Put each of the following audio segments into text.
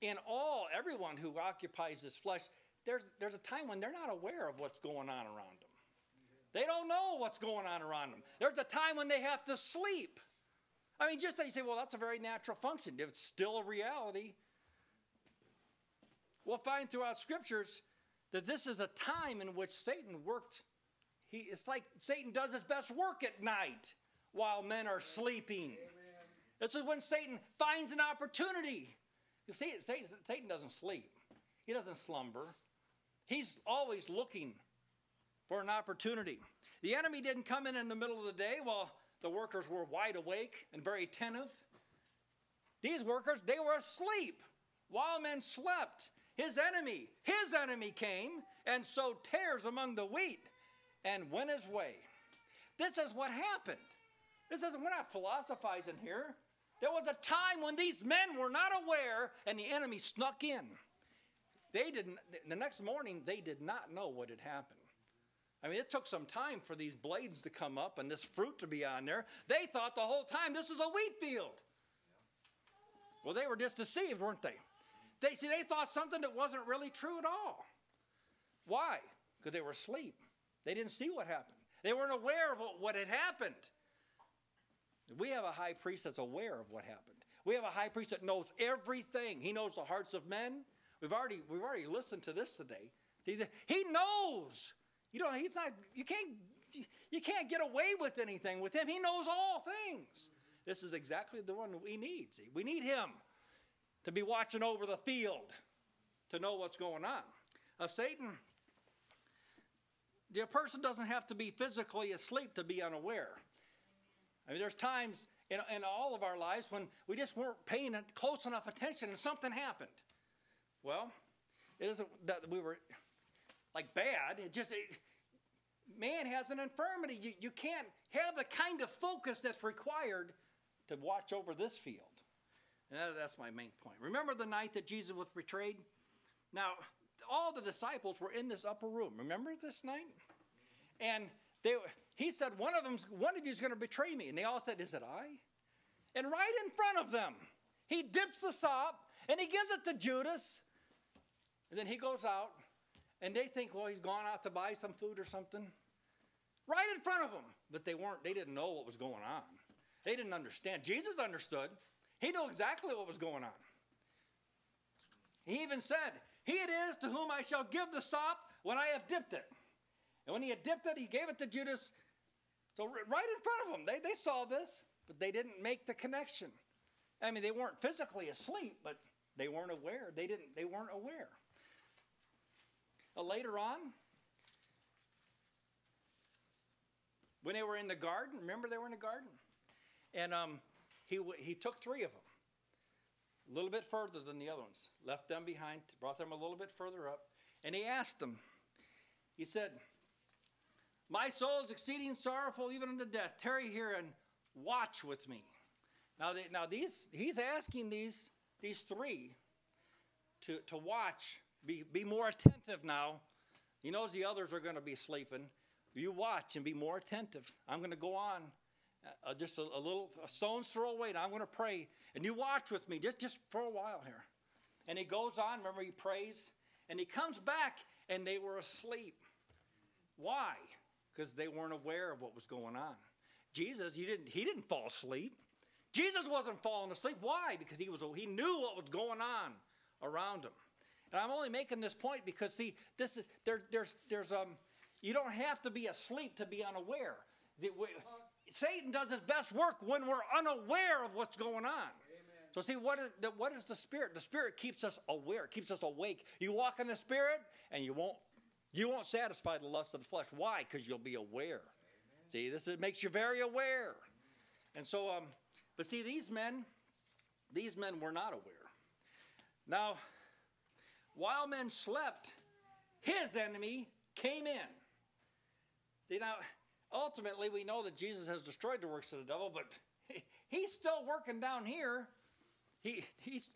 in everyone who occupies this flesh, there's a time when they're not aware of what's going on around them. They don't know what's going on around them. There's a time when they have to sleep. I mean, just that you say, well, that's a very natural function. It's still a reality. We'll find throughout scriptures that this is a time in which Satan worked. It's like Satan does his best work at night while men are sleeping. Amen. This is when Satan finds an opportunity. You see, Satan doesn't sleep. He doesn't slumber. He's always looking for an opportunity. The enemy didn't come in the middle of the day while the workers were wide awake and very attentive. These workers, they were asleep while men slept. His enemy came and sowed tares among the wheat and went his way. This is what happened. We're not philosophizing here. There was a time when these men were not aware and the enemy snuck in. The next morning, they did not know what had happened. I mean, it took some time for these blades to come up and this fruit to be on there. They thought the whole time this was a wheat field. Well, they were just deceived, weren't they? They thought something that wasn't really true at all. Why? Because they were asleep. They didn't see what happened. They weren't aware of what had happened. We have a high priest that's aware of what happened. We have a high priest that knows everything. He knows the hearts of men. We've already listened to this today. He knows. You can't get away with anything with him. He knows all things. This is exactly the one we need. See, we need him to be watching over the field, to know what's going on. Satan, the person doesn't have to be physically asleep to be unaware. I mean, there's times in all of our lives when we just weren't paying close enough attention and something happened. Well, it isn't that we were like bad. Man has an infirmity. You can't have the kind of focus that's required to watch over this field. And that's my main point. Remember the night that Jesus was betrayed? Now, all the disciples were in this upper room. Remember this night? And he said, one of you is going to betray me. And they all said, is it I? And right in front of them, he dips the sop and he gives it to Judas. And then he goes out and they think, well, he's gone out to buy some food or something. Right in front of them. But they didn't know what was going on. They didn't understand. Jesus understood. He knew exactly what was going on. He even said, he it is to whom I shall give the sop when I have dipped it. And when he had dipped it, he gave it to Judas. So right in front of them, they saw this, but they didn't make the connection. I mean, they weren't physically asleep, but they weren't aware. They weren't aware. Later on, when they were in the garden, remember they were in the garden? And he took 3 of them, a little bit further than the other ones, left them behind, brought them a little bit further up, and he asked them, he said, my soul is exceeding sorrowful even unto death. Tarry here and watch with me. Now he's asking these 3 to watch, be more attentive now. He knows the others are going to be sleeping. You watch and be more attentive. I'm going to go on just a stone's throw away. Now I'm going to pray. And you watch with me just for a while here. And he goes on. Remember, he prays. And he comes back, and they were asleep. Why? Because they weren't aware of what was going on. Jesus, he didn't fall asleep. Jesus wasn't falling asleep. Why? Because he knew what was going on around him. And I'm only making this point because, see, you don't have to be asleep to be unaware. Satan does his best work when we're unaware of what's going on. Amen. So see, what is the Spirit? The Spirit keeps us aware, keeps us awake. You walk in the Spirit, and you won't satisfy the lust of the flesh. Why? Because you'll be aware. Amen. See, it makes you very aware. And so, but see, these men were not aware. Now, while men slept, his enemy came in. See, now, ultimately, we know that Jesus has destroyed the works of the devil, but he's still working down here. His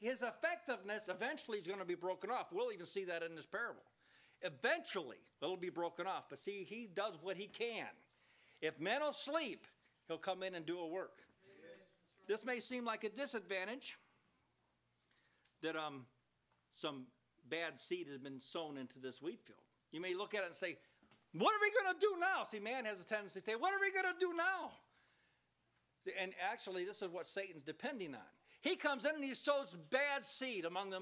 effectiveness eventually is going to be broken off. We'll even see that in this parable. Eventually, it'll be broken off. But see, he does what he can. If men will sleep, he'll come in and do a work. Amen. This may seem like a disadvantage, that some bad seed has been sown into this wheat field. You may look at it and say, what are we going to do now? See, man has a tendency to say, what are we going to do now? See, and actually, this is what Satan's depending on. He comes in and he sows bad seed among the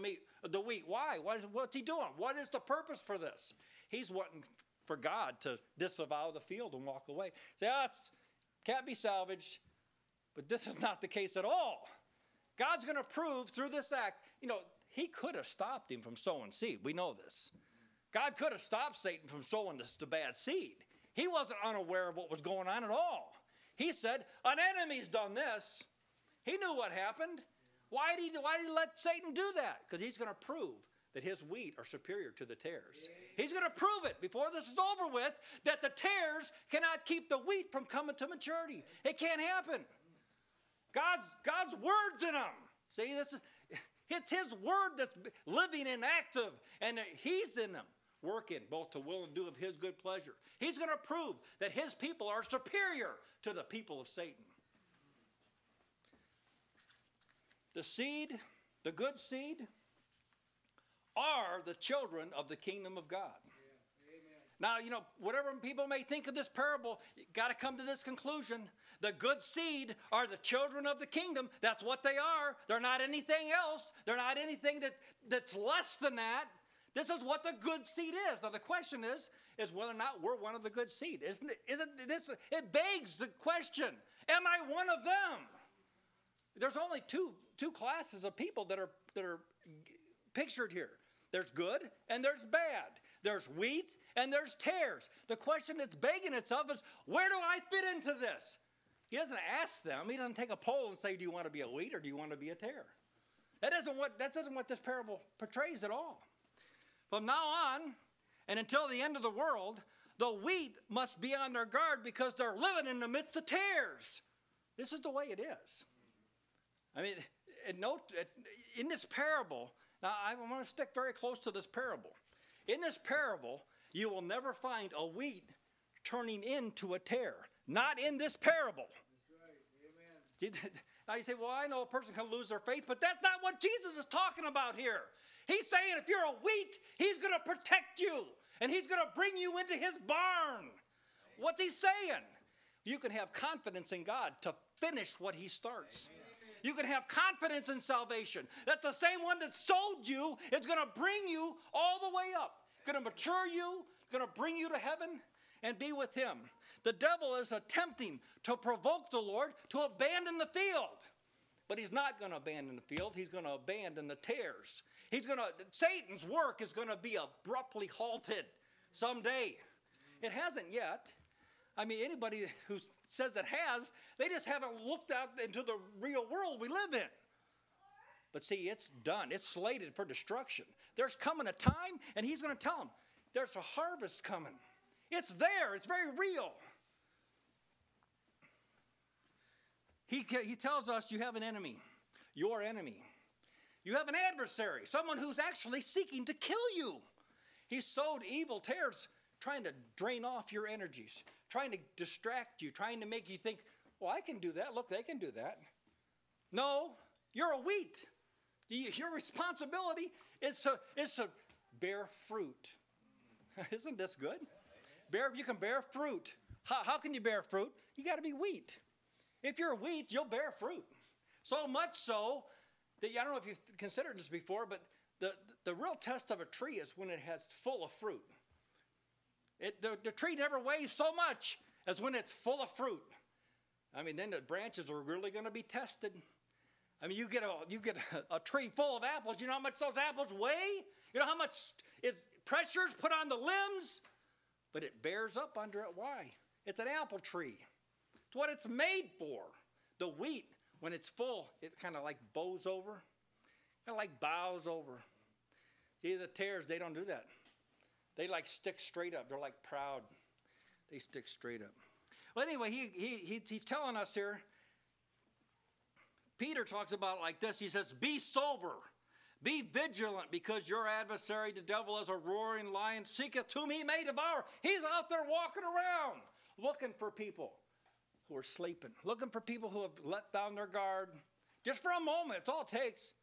wheat. Why? What's he doing? What is the purpose for this? He's wanting for God to disavow the field and walk away. Say, can't be salvaged. But this is not the case at all. God's going to prove through this act, he could have stopped him from sowing seed. We know this. God could have stopped Satan from sowing the bad seed. He wasn't unaware of what was going on at all. He said, an enemy's done this. He knew what happened. Why did he let Satan do that? Because he's going to prove that his wheat are superior to the tares. He's going to prove it before this is over with, that the tares cannot keep the wheat from coming to maturity. It can't happen. God's word's in them. See, it's his word that's living and active, and he's in them, working both to will and do of his good pleasure. He's going to prove that his people are superior to the people of Satan. The seed, the good seed, are the children of the kingdom of God. Now, whatever people may think of this parable, you got to come to this conclusion. The good seed are the children of the kingdom. That's what they are. They're not anything else. They're not anything that's less than that. This is what the good seed is. Now, the question is whether or not we're one of the good seed. It begs the question, am I one of them? There's only two classes of people that are pictured here. There's good and there's bad. There's wheat and there's tares. The question that's begging itself is, where do I fit into this? He doesn't ask them. He doesn't take a poll and say, do you want to be a wheat or do you want to be a tare? That isn't what this parable portrays at all. From now on and until the end of the world, the wheat must be on their guard because they're living in the midst of tares. This is the way it is. I mean, note in this parable, now I want to stick very close to this parable. In this parable, you will never find a wheat turning into a tare. Not in this parable. That's right. Amen. Now you say, well, I know a person can lose their faith, but that's not what Jesus is talking about here. He's saying if you're a wheat, he's going to protect you, and he's going to bring you into his barn. What's he saying? You can have confidence in God to finish what he starts. Amen. You can have confidence in salvation, that the same one that sowed you is going to bring you all the way up, going to mature you, going to bring you to heaven and be with him. The devil is attempting to provoke the Lord to abandon the field. But he's not going to abandon the field. He's going to abandon the tares. Satan's work is going to be abruptly halted someday. It hasn't yet. I mean, anybody who says it has, they just haven't looked out into the real world we live in. But see, it's done. It's slated for destruction. There's coming a time, and he's going to tell them, there's a harvest coming. It's there. It's very real. He tells us you have an enemy, your enemy. You have an adversary, someone who's actually seeking to kill you. He sowed evil tares, trying to drain off your energies, trying to distract you, trying to make you think, well, I can do that. Look, they can do that. No, you're a wheat. Your responsibility is to bear fruit. Isn't this good? You can bear fruit. How can you bear fruit? You got to be wheat. If you're a wheat, you'll bear fruit. So much so that, I don't know if you've considered this before, but the real test of a tree is when it has full of fruit. The tree never weighs so much as when it's full of fruit. I mean, then the branches are really going to be tested. I mean, you get a tree full of apples. You know how much those apples weigh? You know how much pressure's put on the limbs? But it bears up under it. Why? It's an apple tree. It's what it's made for. The wheat, when it's full, it kind of like bows over. Kind of like bows over. See, the tares, they don't do that. They like stick straight up. They're like proud. They stick straight up. Well, anyway, he's telling us here, Peter talks about it like this. He says, be sober, be vigilant, because your adversary, the devil, as a roaring lion, seeketh whom he may devour. He's out there walking around looking for people who are sleeping, looking for people who have let down their guard. Just for a moment, it's all it takes.